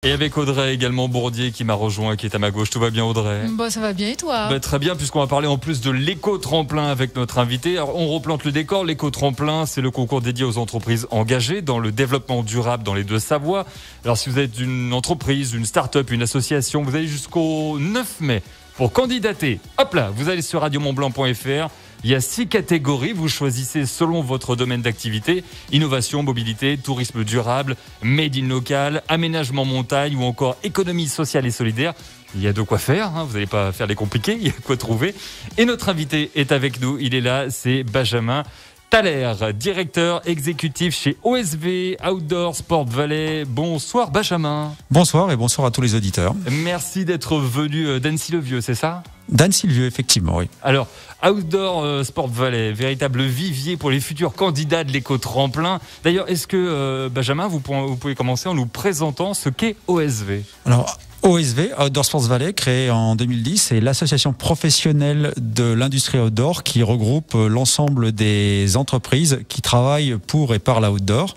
Et avec Audrey également Bourdier qui m'a rejoint, qui est à ma gauche. Tout va bien, Audrey? Ça va bien, et toi? Très bien, puisqu'on va parler en plus de l'éco-tremplin avec notre invité. Alors, on replante le décor. L'éco-tremplin, c'est le concours dédié aux entreprises engagées dans le développement durable dans les Deux-Savoies. Alors, si vous êtes une entreprise, une start-up, une association, vous allez jusqu'au 9 mai pour candidater. Hop là, vous allez sur radiomontblanc.fr. Il y a 6 catégories, vous choisissez selon votre domaine d'activité: innovation, mobilité, tourisme durable, made in local, aménagement montagne ou encore économie sociale et solidaire. Il y a de quoi faire, vous n'allez pas faire les compliqués, il y a de quoi trouver. Et notre invité est avec nous, il est là, c'est Benjamin Thaler, directeur exécutif chez OSV Outdoor Sport Valley. Bonsoir Benjamin. Bonsoir et bonsoir à tous les auditeurs. Merci d'être venu d'Annecy-le-Vieux, c'est ça? d'Annecy-le-Vieux, effectivement, oui. Alors, Outdoor Sport Valley, véritable vivier pour les futurs candidats de l'éco-tremplin. D'ailleurs, est-ce que, Benjamin, vous pouvez commencer en nous présentant ce qu'est OSV? Alors, OSV, Outdoor Sports Valley, créé en 2010, c'est l'association professionnelle de l'industrie outdoor qui regroupe l'ensemble des entreprises qui travaillent pour et par l'outdoor.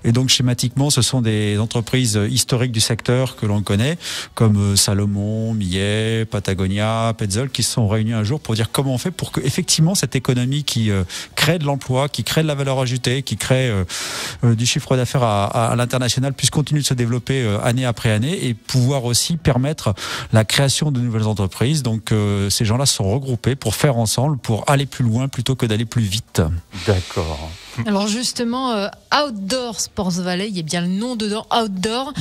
Et donc, schématiquement, ce sont des entreprises historiques du secteur que l'on connaît, comme Salomon, Millet, Patagonia, Petzl, qui se sont réunis un jour pour dire comment on fait pour que, effectivement, cette économie qui crée de l'emploi, qui crée de la valeur ajoutée, qui crée du chiffre d'affaires à l'international puisse continuer de se développer année après année et pouvoir aussi permettre la création de nouvelles entreprises. Donc ces gens-là se sont regroupés pour faire ensemble, pour aller plus loin plutôt que d'aller plus vite. D'accord. Alors justement, Outdoor Sports Valley, il y a bien le nom dedans, Outdoor,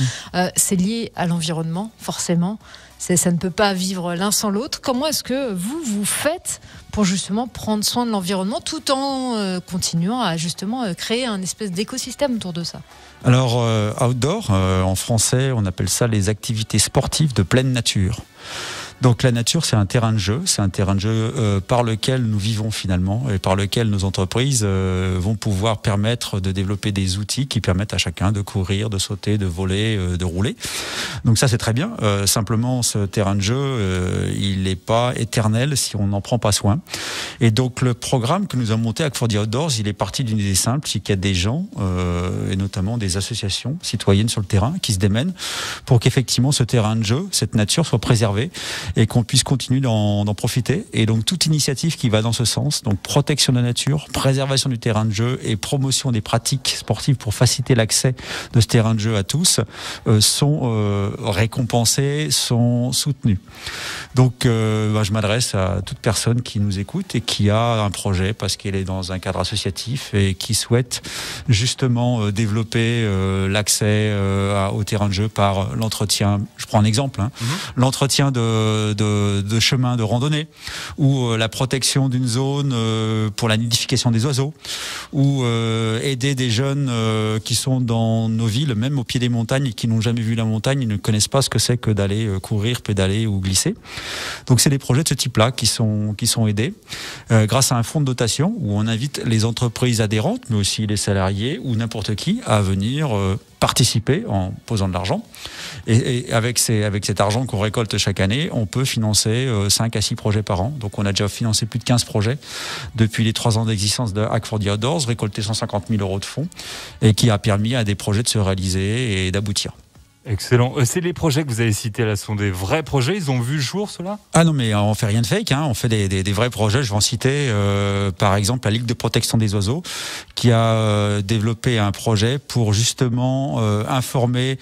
c'est lié à l'environnement, forcément. Ça ne peut pas vivre l'un sans l'autre. Comment est-ce que vous faites pour justement prendre soin de l'environnement tout en continuant à justement créer un espèce d'écosystème autour de ça? Alors, outdoor, en français, on appelle ça les activités sportives de pleine nature. Donc la nature, c'est un terrain de jeu, par lequel nous vivons finalement et par lequel nos entreprises vont pouvoir permettre de développer des outils qui permettent à chacun de courir, de sauter, de voler, de rouler. Donc ça, c'est très bien. Simplement, ce terrain de jeu, il n'est pas éternel si on n'en prend pas soin. Et donc le programme que nous avons monté avec Fordy Outdoors, il est parti d'une idée simple, c'est qu'il y a des gens, et notamment des associations citoyennes sur le terrain, qui se démènent pour qu'effectivement ce terrain de jeu, cette nature soit préservée et qu'on puisse continuer d'en profiter. Et donc toute initiative qui va dans ce sens, donc protection de la nature, préservation du terrain de jeu et promotion des pratiques sportives pour faciliter l'accès de ce terrain de jeu à tous, sont récompensées, sont soutenues. Donc je m'adresse à toute personne qui nous écoute et qui a un projet parce qu'elle est dans un cadre associatif et qui souhaite justement développer l'accès au terrain de jeu par l'entretien. Je prends un exemple, l'entretien de chemins de randonnée, ou la protection d'une zone pour la nidification des oiseaux, ou aider des jeunes qui sont dans nos villes, même au pied des montagnes, et qui n'ont jamais vu la montagne, ils ne connaissent pas ce que c'est que d'aller courir, pédaler ou glisser. Donc c'est des projets de ce type-là qui sont aidés grâce à un fonds de dotation où on invite les entreprises adhérentes, mais aussi les salariés ou n'importe qui à venir participer en posant de l'argent. Et avec cet argent qu'on récolte chaque année, on peut financer 5 à 6 projets par an. Donc on a déjà financé plus de 15 projets depuis les 3 ans d'existence de Hack for the Outdoors, récolté 150 000 € de fonds et qui a permis à des projets de se réaliser et d'aboutir. Excellent. C'est les projets que vous avez cités là, ce sont des vrais projets, ils ont vu le jour ceux-là? Ah non, mais on fait rien de fake, on fait des vrais projets. Je vais en citer par exemple la Ligue de protection des oiseaux qui a développé un projet pour justement informer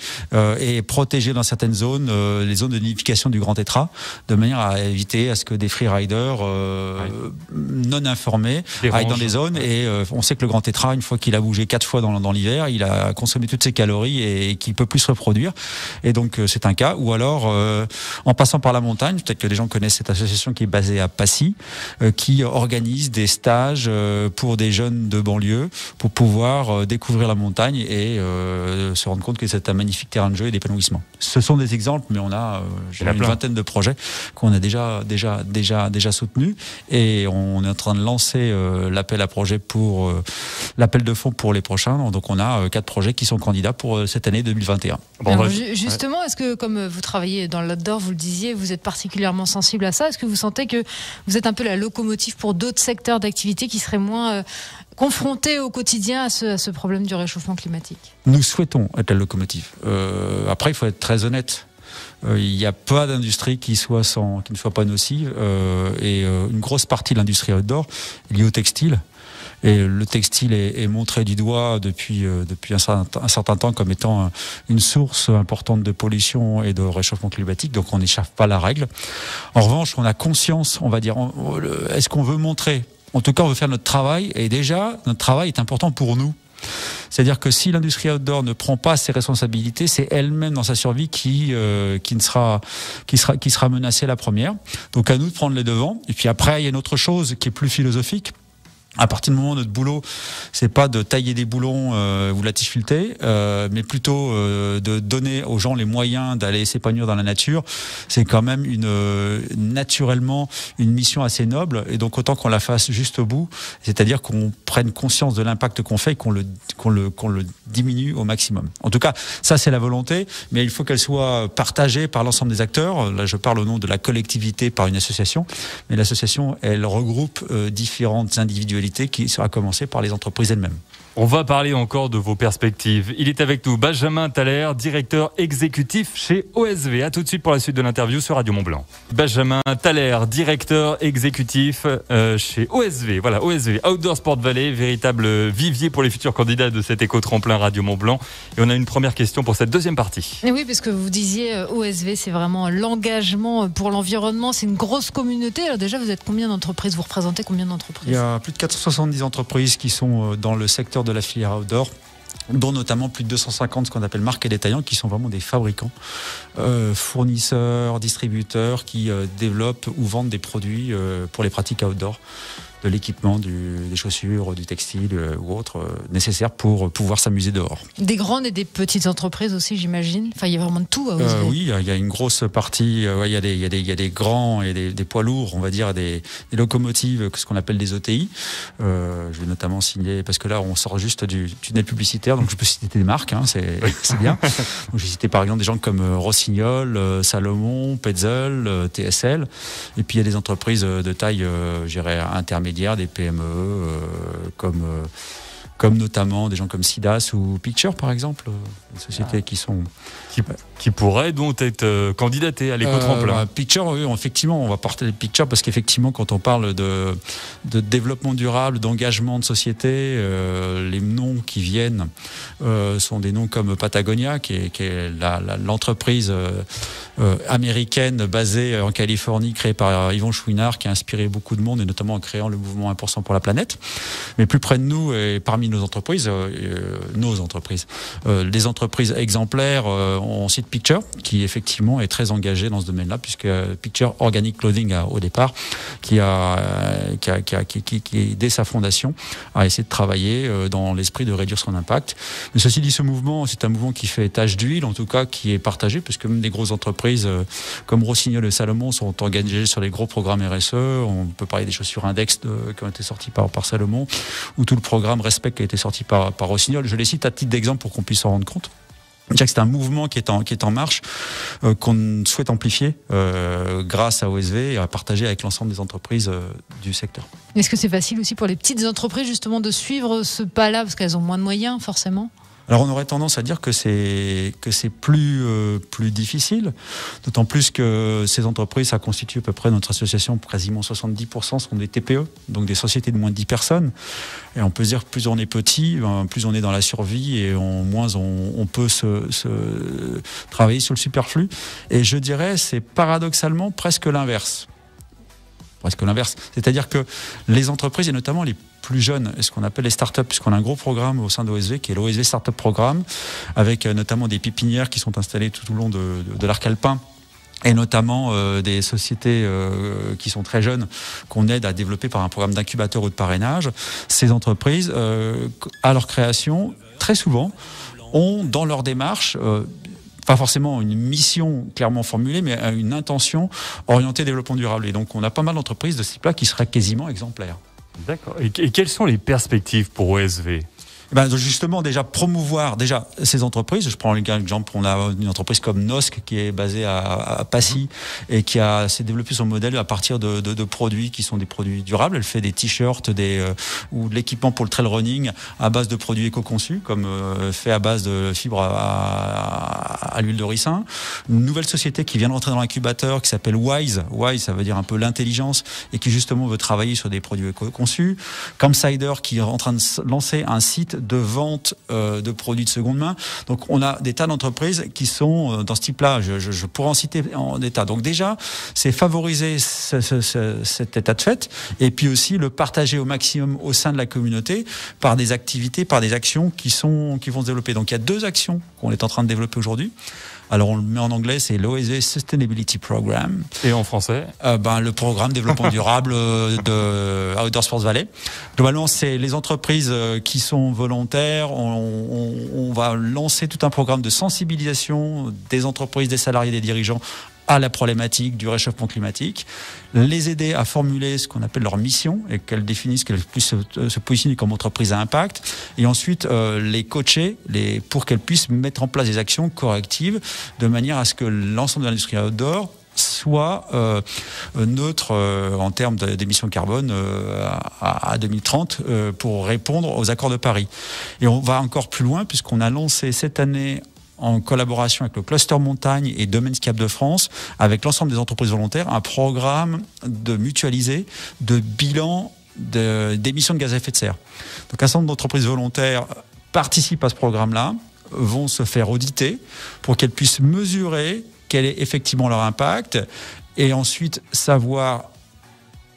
et protéger dans certaines zones les zones de nidification du grand tétras, de manière à éviter à ce que des freeriders non informés aillent dans des zones. Et on sait que le grand tétras, une fois qu'il a bougé 4 fois dans l'hiver, il a consommé toutes ses calories et qu'il peut plus se reproduire. Et donc c'est un cas. Ou alors en passant par la montagne, peut-être que les gens connaissent cette association qui est basée à Passy, qui organise des stages pour des jeunes de banlieue pour pouvoir découvrir la montagne et se rendre compte que c'est un magnifique terrain de jeu et d'épanouissement. Ce sont des exemples, mais on a une vingtaine de projets qu'on a déjà soutenus, et on est en train de lancer l'appel à projets pour l'appel de fonds pour les prochains. Donc on a 4 projets qui sont candidats pour cette année 2021. Bon, Alors justement, est-ce que comme vous travaillez dans l'outdoor, vous le disiez, vous êtes particulièrement sensible à ça? Est-ce que vous sentez que vous êtes un peu la locomotive pour d'autres secteurs d'activité qui seraient moins confrontés au quotidien à ce problème du réchauffement climatique? Nous souhaitons être la locomotive. Après, il faut être très honnête. Il n'y a pas d'industrie qui ne soit pas nocive. Et une grosse partie de l'industrie outdoor est liée au textile. Et le textile est montré du doigt depuis un certain temps comme étant une source importante de pollution et de réchauffement climatique. Donc on n'échappe pas à la règle. En revanche, on a conscience, on va dire, est-ce qu'on veut montrer? En tout cas, on veut faire notre travail. Et déjà, notre travail est important pour nous. C'est-à-dire que si l'industrie outdoor ne prend pas ses responsabilités, c'est elle-même dans sa survie qui sera menacée la première. Donc à nous de prendre les devants. Et puis après, il y a une autre chose qui est plus philosophique. À partir du moment où notre boulot, c'est pas de tailler des boulons ou de la tige filetée, mais plutôt de donner aux gens les moyens d'aller s'épanouir dans la nature, c'est quand même naturellement une mission assez noble. Et donc autant qu'on la fasse juste au bout, c'est-à-dire qu'on prenne conscience de l'impact qu'on fait et qu'on le diminue au maximum. En tout cas, ça c'est la volonté, mais il faut qu'elle soit partagée par l'ensemble des acteurs. Là, je parle au nom de la collectivité par une association, mais l'association, elle regroupe différentes individualités qui sera commencée par les entreprises elles-mêmes. On va parler encore de vos perspectives. Il est avec nous, Benjamin Thaler, directeur exécutif chez OSV. À tout de suite pour la suite de l'interview sur Radio Mont-Blanc. Benjamin Thaler, directeur exécutif chez OSV. Voilà, OSV, Outdoor Sport Valley, véritable vivier pour les futurs candidats de cet éco-tremplin Radio Mont-Blanc. Et on a une première question pour cette deuxième partie. Et oui, parce que vous disiez OSV, c'est vraiment l'engagement pour l'environnement. C'est une grosse communauté. Alors déjà, vous êtes combien d'entreprises? Vous représentez combien d'entreprises? Il y a plus de 470 entreprises qui sont dans le secteur de la filière outdoor, dont notamment plus de 250 ce qu'on appelle marques et détaillants, qui sont vraiment des fabricants, fournisseurs, distributeurs qui développent ou vendent des produits pour les pratiques outdoor, de l'équipement, des chaussures, du textile ou autre nécessaire pour pouvoir s'amuser dehors. Des grandes et des petites entreprises aussi, j'imagine. Enfin, il y a vraiment de tout à OSV. Oui, il y a une grosse partie. Il y a des grands et des poids lourds, on va dire, des locomotives, ce qu'on appelle des OTI. Je vais notamment signer, parce que là, on sort juste du tunnel publicitaire, donc je peux citer des marques, hein, c'est bien. Donc, j'ai cité par exemple des gens comme Rossignol, Salomon, Petzl, TSL. Et puis il y a des entreprises de taille, je dirais, intermédiaire, des PME, comme notamment des gens comme Sidas ou Picture, par exemple, des sociétés qui pourraient donc être candidatées à l'éco-tremplin. Picture, oui, effectivement, on va porter les Picture parce qu'effectivement, quand on parle de développement durable, d'engagement de société, les noms qui viennent sont des noms comme Patagonia, qui est l'entreprise américaine basée en Californie, créée par Yvon Chouinard, qui a inspiré beaucoup de monde, et notamment en créant le mouvement 1% pour la planète. Mais plus près de nous, et parmi nos entreprises, les entreprises exemplaires, on cite Picture, qui effectivement est très engagé dans ce domaine-là, puisque Picture Organic Clothing au départ, qui dès sa fondation a essayé de travailler dans l'esprit de réduire son impact. Mais ceci dit, ce mouvement, c'est un mouvement qui fait tache d'huile, en tout cas qui est partagé, puisque même des grosses entreprises comme Rossignol et Salomon sont engagées sur les gros programmes RSE. On peut parler des chaussures Index qui ont été sorties par Salomon, ou tout le programme Respect qui a été sorti par Rossignol. Je les cite à titre d'exemple pour qu'on puisse s'en rendre compte. C'est un mouvement qui est en marche, qu'on souhaite amplifier grâce à OSV et à partager avec l'ensemble des entreprises du secteur. Est-ce que c'est facile aussi pour les petites entreprises justement de suivre ce pas-là, parce qu'elles ont moins de moyens forcément ? Alors on aurait tendance à dire que c'est plus difficile, d'autant plus que ces entreprises, ça constitue à peu près notre association, quasiment 70% sont des TPE, donc des sociétés de moins de 10 personnes. Et on peut se dire que plus on est petit, plus on est dans la survie et moins on peut se travailler sur le superflu. Et je dirais, c'est paradoxalement presque l'inverse. C'est-à-dire que les entreprises, et notamment les plus jeunes, ce qu'on appelle les startups, puisqu'on a un gros programme au sein d'OSV qui est l'OSV Startup Programme, avec notamment des pépinières qui sont installées tout au long de l'arc alpin, et notamment des sociétés qui sont très jeunes, qu'on aide à développer par un programme d'incubateur ou de parrainage. Ces entreprises, à leur création, très souvent, ont dans leur démarche pas forcément une mission clairement formulée, mais une intention orientée développement durable. Et donc on a pas mal d'entreprises de ce type-là qui seraient quasiment exemplaires. D'accord. Et quelles sont les perspectives pour OSV ? Ben justement, déjà promouvoir ces entreprises. Je prends l'exemple, on a une entreprise comme Nosc qui est basée à Passy et qui s'est développé son modèle à partir de produits qui sont des produits durables. Elle fait des t-shirts, ou de l'équipement pour le trail running à base de produits éco-conçus, comme fait à base de fibres à l'huile de ricin. Une nouvelle société qui vient de rentrer dans l'incubateur qui s'appelle Wise. Wise, ça veut dire un peu l'intelligence et qui justement veut travailler sur des produits éco-conçus. Campsider qui est en train de lancer un site de vente de produits de seconde main. Donc on a des tas d'entreprises qui sont dans ce type-là. Je pourrais en citer en des tas. Donc déjà, c'est favoriser cet état de fait et puis aussi le partager au maximum au sein de la communauté par des activités, par des actions qui vont se développer. Donc il y a 2 actions qu'on est en train de développer aujourd'hui. Alors on le met en anglais, c'est l'OSV Sustainability Program. Et en français le programme développement durable de Outdoor Sports Valley. Globalement, c'est les entreprises qui sont volontaires. On va lancer tout un programme de sensibilisation des entreprises, des salariés, des dirigeants à la problématique du réchauffement climatique, les aider à formuler ce qu'on appelle leur mission et qu'elles définissent, qu'elles puissent se positionner comme entreprise à impact, et ensuite les coacher pour qu'elles puissent mettre en place des actions correctives de manière à ce que l'ensemble de l'industrie outdoor soit neutre en termes d'émissions carbone à 2030 pour répondre aux accords de Paris. Et on va encore plus loin puisqu'on a lancé cette année en collaboration avec le Cluster Montagne et Domaines-Cap de France, avec l'ensemble des entreprises volontaires, un programme mutualisé de bilan d'émissions de gaz à effet de serre. Donc un certain nombre d'entreprises volontaires participent à ce programme-là, vont se faire auditer pour qu'elles puissent mesurer quel est effectivement leur impact et ensuite savoir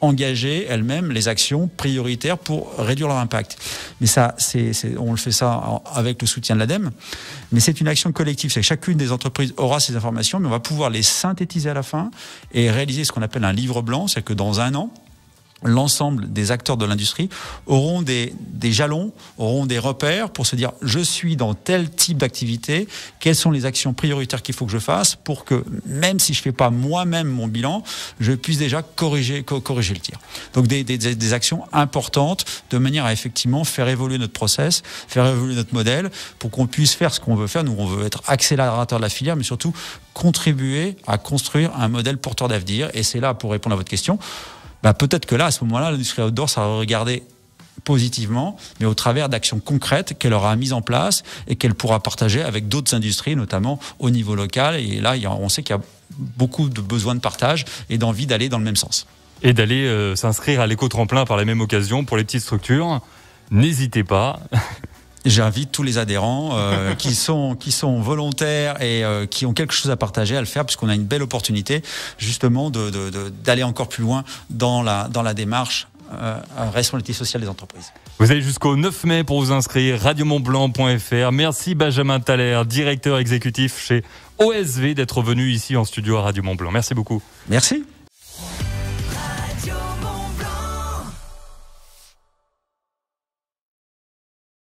engager elles-mêmes les actions prioritaires pour réduire leur impact. Mais ça, on le fait ça avec le soutien de l'ADEME, mais c'est une action collective. C'est que chacune des entreprises aura ces informations, mais on va pouvoir les synthétiser à la fin et réaliser ce qu'on appelle un livre blanc, c'est-à-dire que dans un an, l'ensemble des acteurs de l'industrie auront des jalons, auront des repères pour se dire je suis dans tel type d'activité, quelles sont les actions prioritaires qu'il faut que je fasse pour que même si je ne fais pas moi-même mon bilan, je puisse déjà corriger le tir. Donc des actions importantes de manière à effectivement faire évoluer notre process, faire évoluer notre modèle pour qu'on puisse faire ce qu'on veut faire. Nous, on veut être accélérateur de la filière, mais surtout contribuer à construire un modèle porteur d'avenir. Et c'est là, pour répondre à votre question, peut-être que là, à ce moment-là, l'industrie outdoor, ça va regarder positivement, mais au travers d'actions concrètes qu'elle aura mises en place et qu'elle pourra partager avec d'autres industries, notamment au niveau local. Et là, on sait qu'il y a beaucoup de besoins de partage et d'envie d'aller dans le même sens. Et d'aller s'inscrire à l'éco-tremplin par la même occasion pour les petites structures. N'hésitez pas. J'invite tous les adhérents qui sont volontaires et qui ont quelque chose à partager à le faire, puisqu'on a une belle opportunité justement d'aller encore plus loin dans la démarche responsabilité sociale des entreprises. Vous avez jusqu'au 9 mai pour vous inscrire, radiomontblanc.fr. Merci Benjamin Thaler, directeur exécutif chez OSV, d'être venu ici en studio à Radio Mont-Blanc. Merci beaucoup. Merci.